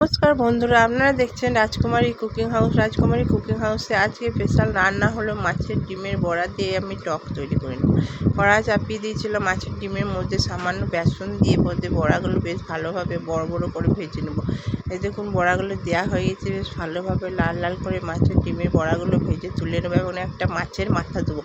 নমস্কার বন্ধুরা, আপনারা দেখছেন রাজকুমারী কুকিং হাউস। রাজকুমারী কুকিং হাউসে আজকে স্পেশাল রান্না হলো মাছের ডিমের বড়া দিয়ে আমি টক তৈরি করে নেব। কড়া চাপিয়ে দিয়েছিলাম, মাছের ডিমের মধ্যে সামান্য বেসন দিয়ে বড়াগুলো বেশ ভালোভাবে বড় বড় করে ভেজে নেব। এই দেখুন, বড়াগুলো দেওয়া হয়ে গেছে, বেশ ভালোভাবে লাল লাল করে মাছের ডিমের বড়াগুলো ভেজে তুলে নেবো এবং একটা মাছের মাথা দেবো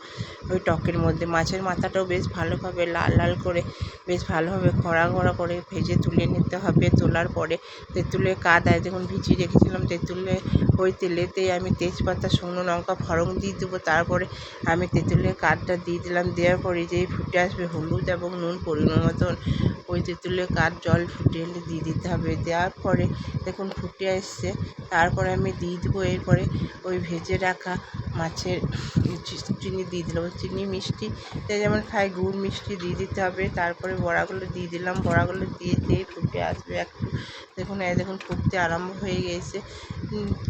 ওই টকের মধ্যে। মাছের মাথাটাও বেশ ভালোভাবে লাল লাল করে বেশ ভালোভাবে খড়া খড়া করে ভেজে তুলে নিতে হবে। তোলার পরে তেঁতুলের কাদায় দেখুন ভিজিয়ে রেখেছিলাম, তেঁতুলের ওই তেলেতেই আমি তেজপাতা, শুকনো লঙ্কা, ফোড়ন দিয়ে দেবো। তারপরে আমি তেঁতুলের কাঠটা দিয়ে দিলাম। দেওয়ার পরে যেই ফুটে আসবে, হলুদ এবং নুন পরিমাণ মতন ওই তেঁতুলের কাঠ জল ফুটে এলে দিয়ে দিতে হবে। দেওয়ার পরে দেখুন ফুটে এসছে, তারপরে আমি দিয়ে দেবো এরপরে ওই ভেজে রাখা মাছের চিনি দিয়ে দিলাম। চিনি মিষ্টি যেমন খাই, গুড় মিষ্টি দিয়ে দিতে হবে। তারপরে বড়াগুলো দিয়ে দিলাম। বড়াগুলো দিয়ে যেই ফুটে আসবে একটু, দেখুন ফুটতে আরম্ভ হয়ে গেছে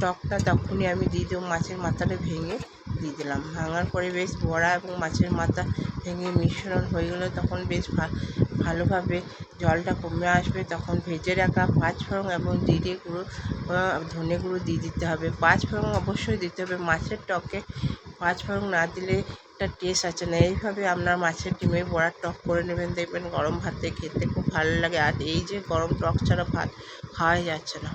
টকটা, তখনই আমি দিয়ে দেবো মাছের মাথাটা ভেঙে দিয়ে দিলাম। ভাঙার পরে বেশ বড়া এবং মাছের মাথা ভেঙে মিশ্রণ হয়ে গেলো, তখন বেশ ভালোভাবে জলটা কমে আসবে। তখন ভেজে রাখা পাঁচফোড়ন এবং জিরে গুঁড়ো, ধনে গুঁড়ো দিয়ে দিতে হবে। পাঁচফোড়ন অবশ্যই দিতে হবে, মাছের টকে পাঁচফোড়ন না দিলে একটা টেস্ট আছে না। এইভাবে আপনার মাছের ডিমের বড়ার টক করে নেবেন, দেখবেন গরম ভাতে খেতে খুব ভালো লাগে। আর এই যে গরম টক ছাড়া ভাত খাওয়াই যাচ্ছে না।